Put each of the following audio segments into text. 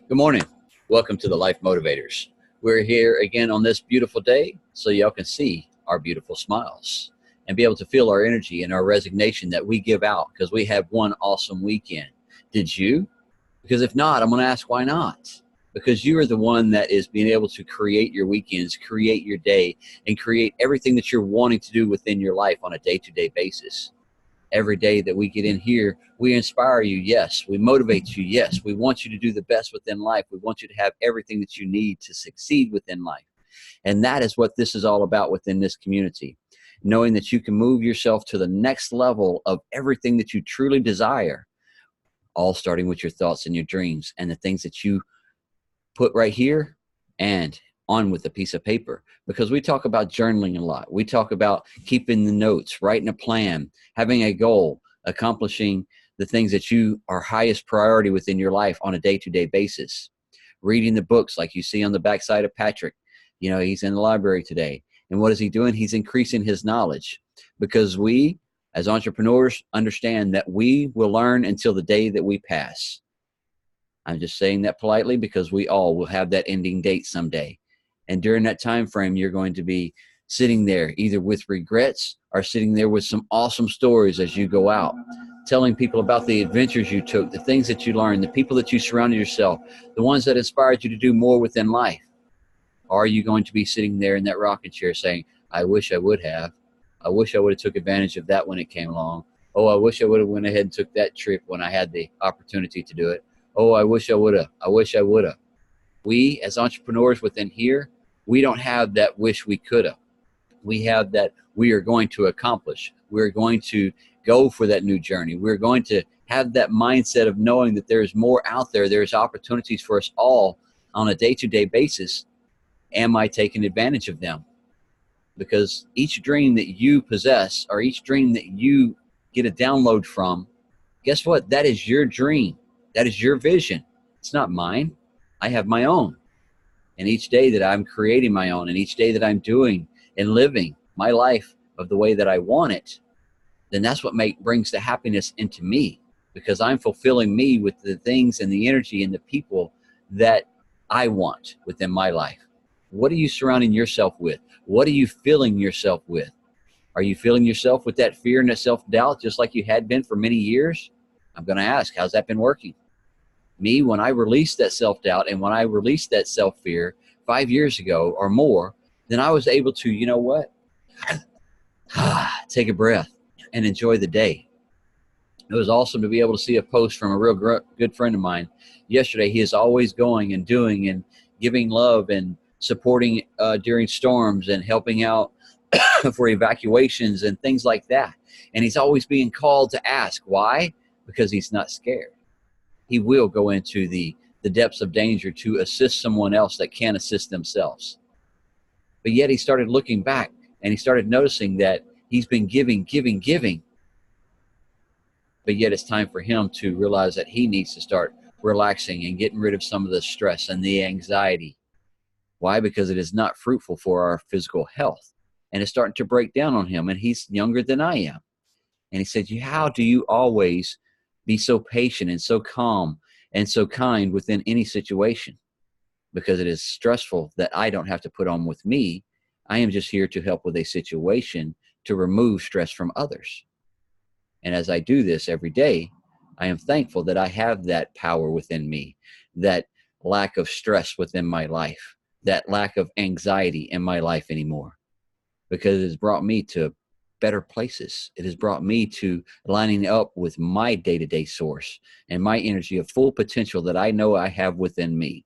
Good morning. Welcome to the Life Motivators. We're here again on this beautiful day so y'all can see our beautiful smiles and be able to feel our energy and our resignation that we give out because we have one awesome weekend. Did you? Because if not, I'm going to ask why not? Because you are the one that is being able to create your weekends, create your day, and create everything that you're wanting to do within your life on a day-to-day basis. Every day that we get in here, we inspire you, yes. We motivate you, yes. We want you to do the best within life. We want you to have everything that you need to succeed within life. And that is what this is all about within this community. Knowing that you can move yourself to the next level of everything that you truly desire, all starting with your thoughts and your dreams and the things that you put right here and on with a piece of paper, because we talk about journaling a lot. We talk about keeping the notes, writing a plan, having a goal, accomplishing the things that you are highest priority within your life on a day-to-day basis. Reading the books like you see on the backside of Patrick. You know, he's in the library today. And what is he doing? He's increasing his knowledge, because we as entrepreneurs understand that we will learn until the day that we pass. I'm just saying that politely because we all will have that ending date someday. And during that time frame, you're going to be sitting there either with regrets or sitting there with some awesome stories as you go out, telling people about the adventures you took, the things that you learned, the people that you surrounded yourself, the ones that inspired you to do more within life. Or are you going to be sitting there in that rocking chair saying, I wish I would have. I wish I would have took advantage of that when it came along. Oh, I wish I would have went ahead and took that trip when I had the opportunity to do it. Oh, I wish I would have. I wish I would have. We as entrepreneurs within here, we don't have that wish we could have. We have that we are going to accomplish. We're going to go for that new journey. We're going to have that mindset of knowing that there's more out there. There's opportunities for us all on a day-to-day basis. Am I taking advantage of them? Because each dream that you possess or each dream that you get a download from, guess what? That is your dream. That is your vision. It's not mine. I have my own. And each day that I'm creating my own, and each day that I'm doing and living my life of the way that I want it, then that's what brings the happiness into me, because I'm fulfilling me with the things and the energy and the people that I want within my life. What are you surrounding yourself with? What are you filling yourself with? Are you filling yourself with that fear and that self-doubt just like you had been for many years? I'm going to ask, how's that been working? Me, when I released that self-doubt and when I released that self-fear 5 years ago or more, then I was able to, you know what? Take a breath and enjoy the day. It was awesome to be able to see a post from a real good friend of mine yesterday. He is always going and doing and giving love and supporting during storms and helping out for evacuations and things like that. And he's always being called to ask why? Because he's not scared. He will go into the depths of danger to assist someone else that can't assist themselves. But yet he started looking back and he started noticing that he's been giving. But yet it's time for him to realize that he needs to start relaxing and getting rid of some of the stress and the anxiety. Why? Because it is not fruitful for our physical health. And it's starting to break down on him. And he's younger than I am. And he said, how do you always be so patient and so calm and so kind within any situation? Because it is stressful that I don't have to put on with me. I am just here to help with a situation to remove stress from others. And as I do this every day, I am thankful that I have that power within me, that lack of stress within my life, that lack of anxiety in my life anymore, because it has brought me to better places. It has brought me to lining up with my day-to-day source and my energy of full potential that I know I have within me.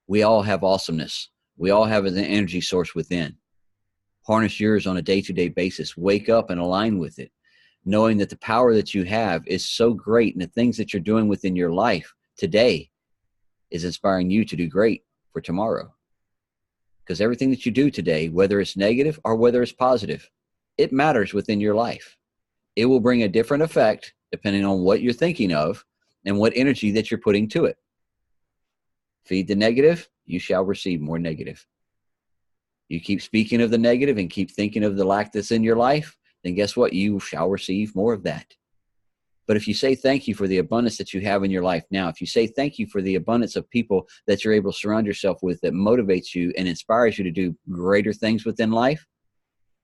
We all have awesomeness. We all have an energy source within. Harness yours on a day-to-day basis. Wake up and align with it, knowing that the power that you have is so great, and the things that you're doing within your life today is inspiring you to do great for tomorrow. Because everything that you do today, whether it's negative or whether it's positive, it matters within your life. It will bring a different effect depending on what you're thinking of and what energy that you're putting to it. Feed the negative, you shall receive more negative. You keep speaking of the negative and keep thinking of the lack that's in your life, then guess what? You shall receive more of that. But if you say thank you for the abundance that you have in your life now, if you say thank you for the abundance of people that you're able to surround yourself with that motivates you and inspires you to do greater things within life,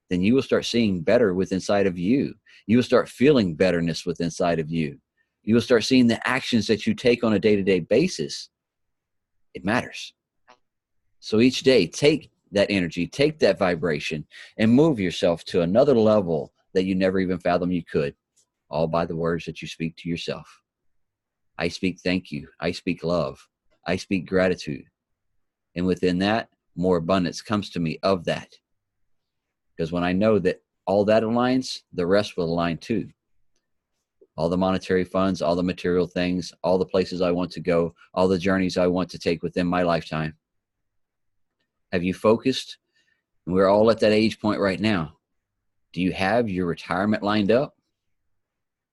then you will start seeing better within inside of you. You will start feeling betterness within inside of you. You will start seeing the actions that you take on a day-to-day basis. It matters. So each day, take that energy, take that vibration, and move yourself to another level that you never even fathomed you could, all by the words that you speak to yourself. I speak thank you. I speak love. I speak gratitude. And within that, more abundance comes to me of that. Because when I know that all that aligns, the rest will align too. All the monetary funds, all the material things, all the places I want to go, all the journeys I want to take within my lifetime. Have you focused? And we're all at that age point right now. Do you have your retirement lined up?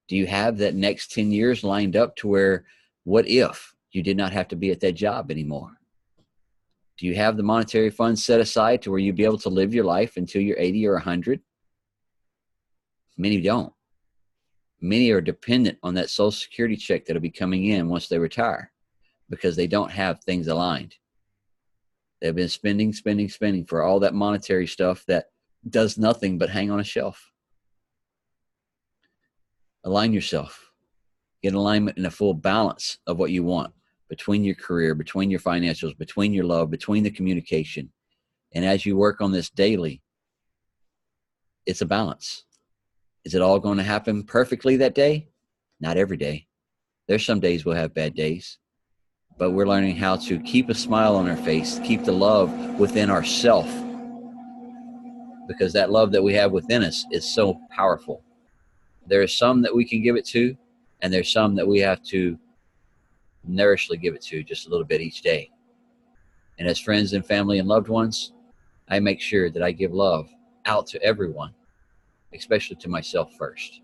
Do you have that next 10 years lined up to where, what if you did not have to be at that job anymore? Do you have the monetary funds set aside to where you'd be able to live your life until you're 80 or 100? Many don't. Many are dependent on that Social Security check that'll be coming in once they retire because they don't have things aligned. They've been spending for all that monetary stuff that does nothing but hang on a shelf. Align yourself. Get alignment in a full balance of what you want between your career, between your financials, between your love, between the communication. And as you work on this daily, it's a balance. Is it all going to happen perfectly that day? Not every day. There's some days we'll have bad days, but we're learning how to keep a smile on our face, keep the love within ourself, because that love that we have within us is so powerful. There is some that we can give it to, and there's some that we have to nourishly give it to just a little bit each day. And as friends and family and loved ones, I make sure that I give love out to everyone, especially to myself first.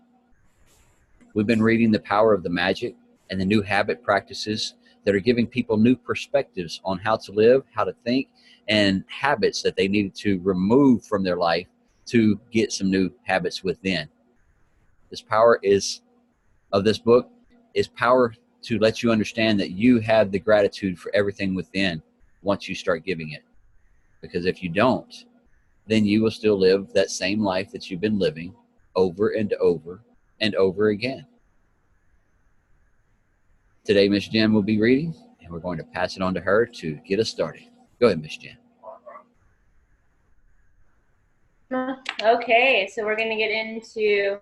We've been reading The Power of the Magic and the new habit practices that are giving people new perspectives on how to live, how to think, and habits that they needed to remove from their life to get some new habits within. This power of this book is power to let you understand that you have the gratitude for everything within once you start giving it. Because if you don't, then you will still live that same life that you've been living over and over and over again. Today, Miss Jenn will be reading, and we're going to pass it on to her to get us started. Go ahead, Miss Jenn. Okay, so we're going to get into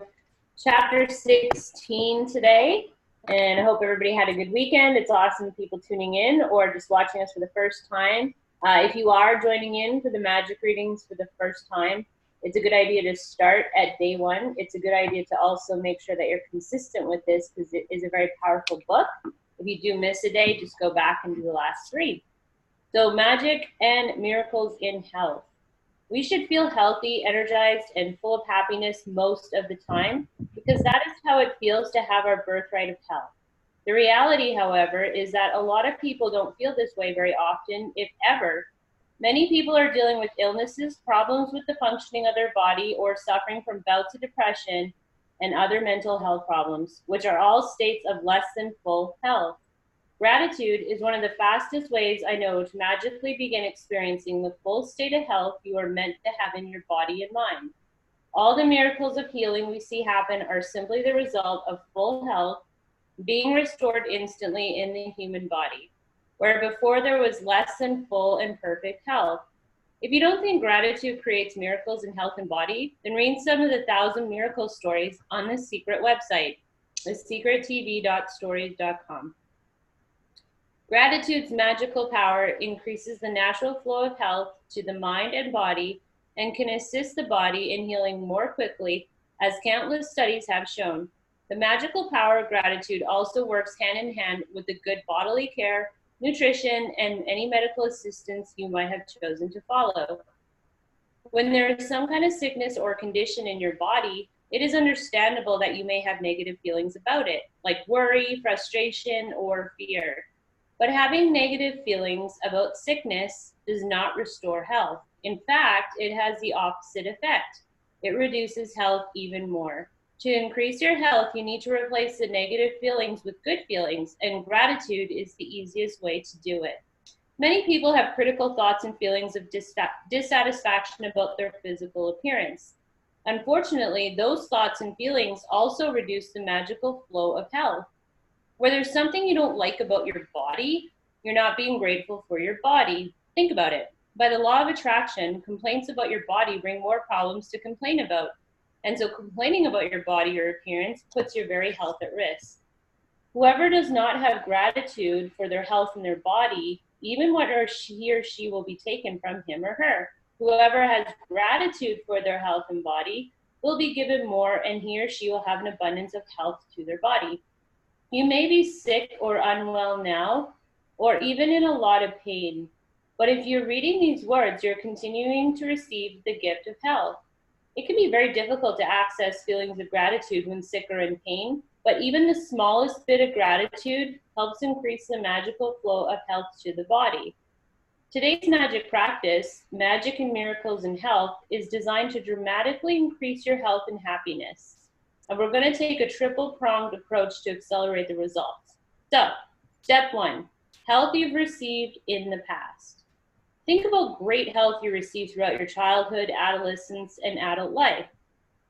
chapter 16 today, and I hope everybody had a good weekend. It's awesome people tuning in or just watching us for the first time. If you are joining in for the magic readings for the first time, it's a good idea to start at day one. It's a good idea to also make sure that you're consistent with this because it is a very powerful book. If you do miss a day, just go back and do the last three. So magic and miracles in health. We should feel healthy, energized, and full of happiness most of the time because that is how it feels to have our birthright of health. The reality, however, is that a lot of people don't feel this way very often, if ever. Many people are dealing with illnesses, problems with the functioning of their body, or suffering from bouts of depression and other mental health problems, which are all states of less than full health. Gratitude is one of the fastest ways I know to magically begin experiencing the full state of health you are meant to have in your body and mind. All the miracles of healing we see happen are simply the result of full health being restored instantly in the human body, where before there was less than full and perfect health. If you don't think gratitude creates miracles in health and body, then read some of the 1,000 miracle stories on the secret website, thesecrettv.stories.com. Gratitude's magical power increases the natural flow of health to the mind and body and can assist the body in healing more quickly, as countless studies have shown. The magical power of gratitude also works hand in hand with the good bodily care, nutrition, and any medical assistance you might have chosen to follow. When there is some kind of sickness or condition in your body, it is understandable that you may have negative feelings about it, like worry, frustration, or fear. But having negative feelings about sickness does not restore health. In fact, it has the opposite effect. It reduces health even more. To increase your health, you need to replace the negative feelings with good feelings, and gratitude is the easiest way to do it. Many people have critical thoughts and feelings of dissatisfaction about their physical appearance. Unfortunately, those thoughts and feelings also reduce the magical flow of health. Where there's something you don't like about your body, you're not being grateful for your body. Think about it. By the law of attraction, complaints about your body bring more problems to complain about. And so complaining about your body or appearance puts your very health at risk. Whoever does not have gratitude for their health and their body, even what he or she will be taken from him or her. Whoever has gratitude for their health and body will be given more, and he or she will have an abundance of health to their body. You may be sick or unwell now, or even in a lot of pain. But if you're reading these words, you're continuing to receive the gift of health. It can be very difficult to access feelings of gratitude when sick or in pain, but even the smallest bit of gratitude helps increase the magical flow of health to the body. Today's magic practice, Magic and Miracles in Health, is designed to dramatically increase your health and happiness. And we're going to take a triple-pronged approach to accelerate the results. So, step 1, health you've received in the past. Think about great health you received throughout your childhood, adolescence, and adult life.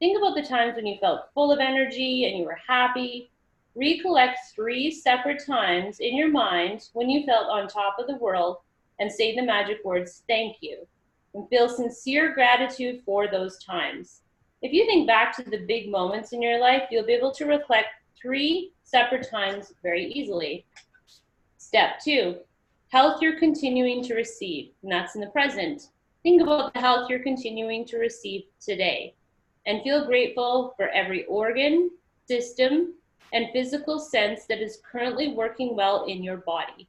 Think about the times when you felt full of energy and you were happy. Recollect 3 separate times in your mind when you felt on top of the world and say the magic words, thank you, and feel sincere gratitude for those times. If you think back to the big moments in your life, you'll be able to recollect 3 separate times very easily. Step 2, health you're continuing to receive, and that's in the present. Think about the health you're continuing to receive today, and feel grateful for every organ, system, and physical sense that is currently working well in your body.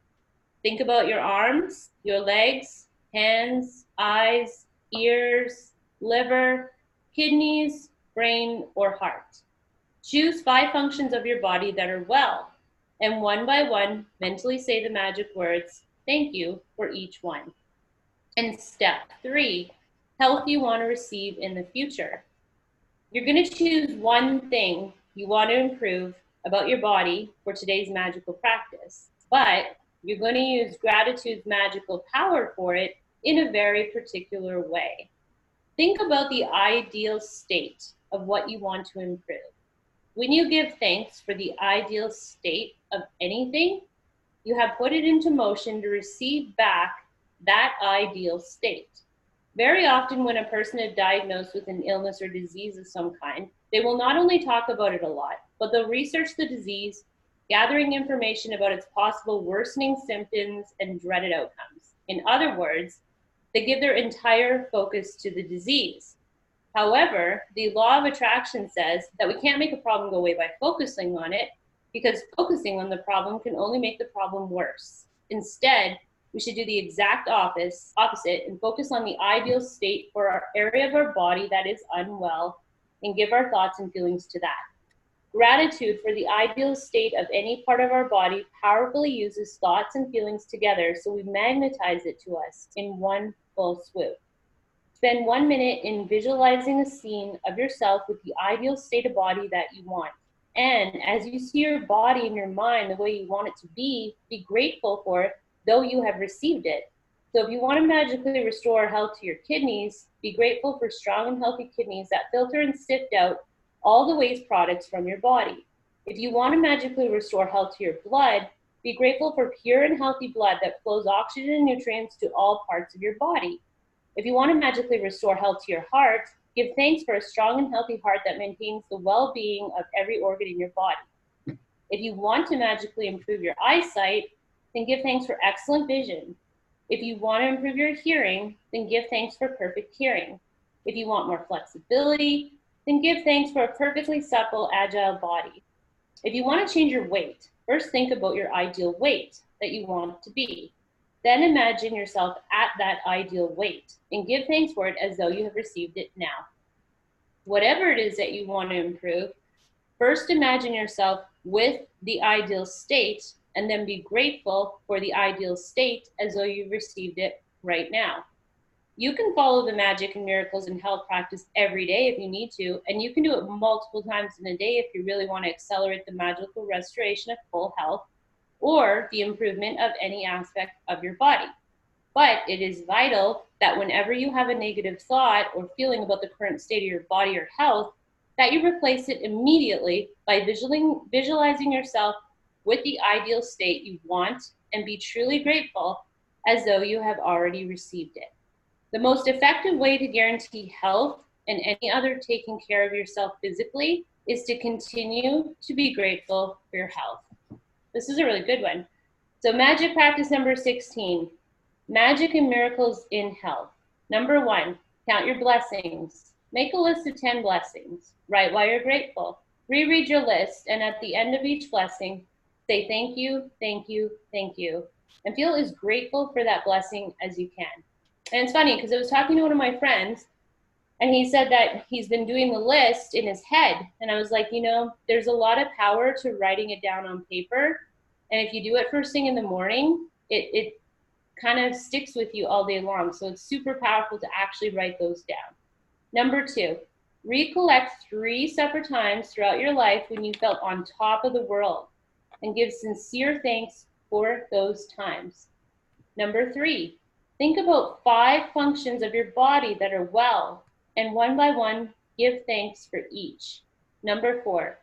Think about your arms, your legs, hands, eyes, ears, liver, kidneys, brain, or heart. Choose 5 functions of your body that are well, and one by one, mentally say the magic words, thank you, for each one. And step 3, health you want to receive in the future. You're going to choose one thing you want to improve about your body for today's magical practice, but you're going to use gratitude's magical power for it in a very particular way. Think about the ideal state of what you want to improve. When you give thanks for the ideal state of anything, you have put it into motion to receive back that ideal state. Very often when a person is diagnosed with an illness or disease of some kind, they will not only talk about it a lot, but they'll research the disease, gathering information about its possible worsening symptoms and dreaded outcomes. In other words, they give their entire focus to the disease. However, the law of attraction says that we can't make a problem go away by focusing on it, because focusing on the problem can only make the problem worse. Instead, we should do the exact opposite and focus on the ideal state for our area of our body that is unwell and give our thoughts and feelings to that. Gratitude for the ideal state of any part of our body powerfully uses thoughts and feelings together, so we magnetize it to us in one full swoop. Spend 1 minute in visualizing a scene of yourself with the ideal state of body that you want. And as you see your body and your mind the way you want it to be grateful for it, though you have received it. So if you want to magically restore health to your kidneys, be grateful for strong and healthy kidneys that filter and sift out all the waste products from your body. If you want to magically restore health to your blood, be grateful for pure and healthy blood that flows oxygen and nutrients to all parts of your body. If you want to magically restore health to your heart, give thanks for a strong and healthy heart that maintains the well-being of every organ in your body. If you want to magically improve your eyesight, then give thanks for excellent vision. If you want to improve your hearing, then give thanks for perfect hearing. If you want more flexibility, then give thanks for a perfectly supple, agile body. If you want to change your weight, first think about your ideal weight that you want to be. Then imagine yourself at that ideal weight and give thanks for it as though you have received it now. Whatever it is that you want to improve, first imagine yourself with the ideal state and then be grateful for the ideal state as though you've received it right now. You can follow the magic and miracles and health practice every day if you need to, and you can do it multiple times in a day if you really want to accelerate the magical restoration of full health or the improvement of any aspect of your body. But it is vital that whenever you have a negative thought or feeling about the current state of your body or health, that you replace it immediately by visualizing yourself with the ideal state you want and be truly grateful as though you have already received it. The most effective way to guarantee health and any other taking care of yourself physically is to continue to be grateful for your health. This is a really good one. So magic practice number 16, magic and miracles in health. Number 1, count your blessings. Make a list of 10 blessings. Write why you're grateful. Reread your list, and at the end of each blessing, say thank you, thank you, thank you, and feel as grateful for that blessing as you can. And it's funny because I was talking to one of my friends, and he said that he's been doing the list in his head. And I was like, you know, there's a lot of power to writing it down on paper. And if you do it first thing in the morning, it kind of sticks with you all day long. So it's super powerful to actually write those down. Number 2, recollect 3 separate times throughout your life when you felt on top of the world and give sincere thanks for those times. Number 3, think about 5 functions of your body that are well, and one by one, give thanks for each. Number 4,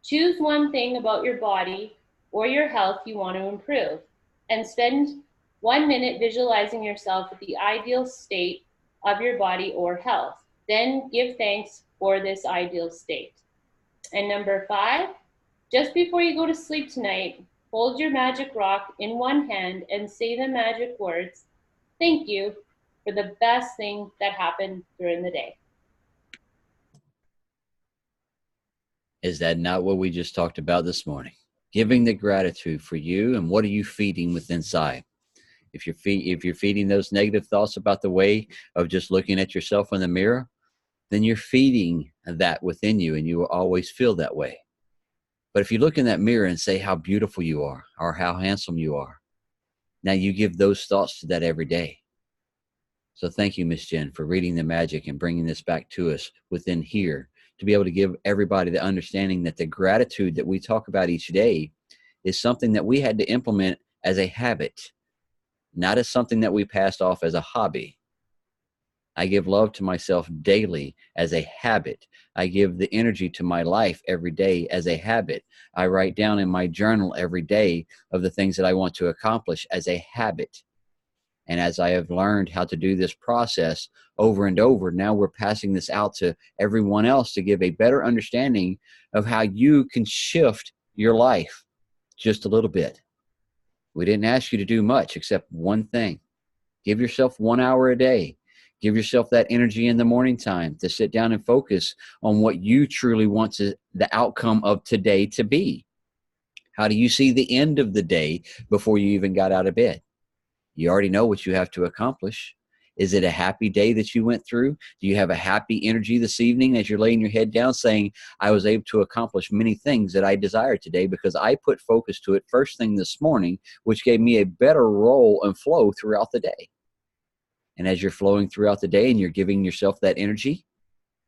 choose one thing about your body or your health you want to improve, and spend 1 minute visualizing yourself with the ideal state of your body or health. Then give thanks for this ideal state. And number 5, just before you go to sleep tonight, hold your magic rock in one hand and say the magic words, thank you for the best thing that happened during the day. Is that not what we just talked about this morning? Giving the gratitude for you, and what are you feeding with inside? If you're feeding those negative thoughts about the way of just looking at yourself in the mirror, then you're feeding that within you, and you will always feel that way. But if you look in that mirror and say how beautiful you are or how handsome you are, now you give those thoughts to that every day. So thank you, Miss Jenn, for reading the magic and bringing this back to us within here, to be able to give everybody the understanding that the gratitude that we talk about each day is something that we had to implement as a habit, not as something that we passed off as a hobby. I give love to myself daily as a habit. I give the energy to my life every day as a habit. I write down in my journal every day of the things that I want to accomplish as a habit. And as I have learned how to do this process over and over, now we're passing this out to everyone else to give a better understanding of how you can shift your life just a little bit. We didn't ask you to do much except one thing. Give yourself 1 hour a day. Give yourself that energy in the morning time to sit down and focus on what you truly want the outcome of today to be. How do you see the end of the day before you even got out of bed? You already know what you have to accomplish. Is it a happy day that you went through? Do you have a happy energy this evening as you're laying your head down saying, I was able to accomplish many things that I desired today because I put focus to it first thing this morning, which gave me a better roll and flow throughout the day. And as you're flowing throughout the day and you're giving yourself that energy,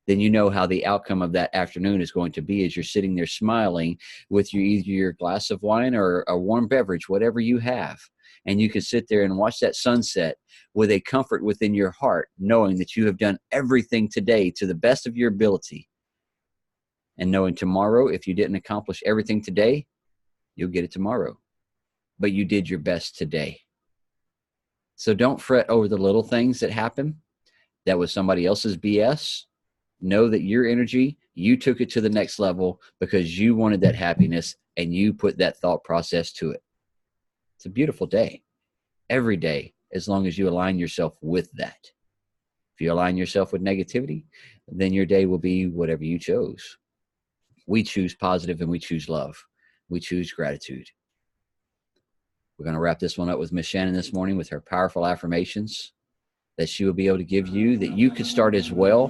then you know how the outcome of that afternoon is going to be as you're sitting there smiling with either your glass of wine or a warm beverage, whatever you have. And you can sit there and watch that sunset with a comfort within your heart, knowing that you have done everything today to the best of your ability. And knowing tomorrow, if you didn't accomplish everything today, you'll get it tomorrow. But you did your best today. So don't fret over the little things that happen. That was somebody else's BS. Know that your energy, you took it to the next level because you wanted that happiness and you put that thought process to it. It's a beautiful day. Every day, as long as you align yourself with that. If you align yourself with negativity, then your day will be whatever you chose. We choose positive and we choose love. We choose gratitude. We're going to wrap this one up with Miss Shannon this morning with her powerful affirmations that she will be able to give you, that you could start as well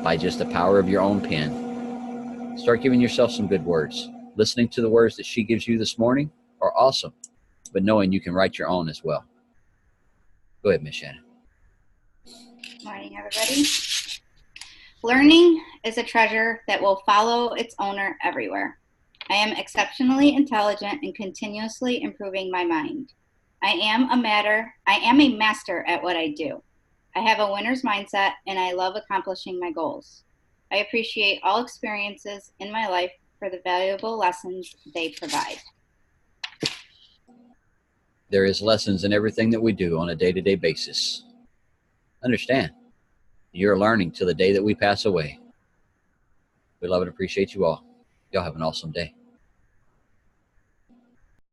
by just the power of your own pen. Start giving yourself some good words. Listening to the words that she gives you this morning are awesome, but knowing you can write your own as well. Go ahead, Miss Shannon. Morning, everybody. Learning is a treasure that will follow its owner everywhere. I am exceptionally intelligent and continuously improving my mind. I am a master at what I do. I have a winner's mindset and I love accomplishing my goals. I appreciate all experiences in my life for the valuable lessons they provide. There is lessons in everything that we do on a day-to-day basis. Understand, you're learning till the day that we pass away. We love and appreciate you all. Y'all have an awesome day.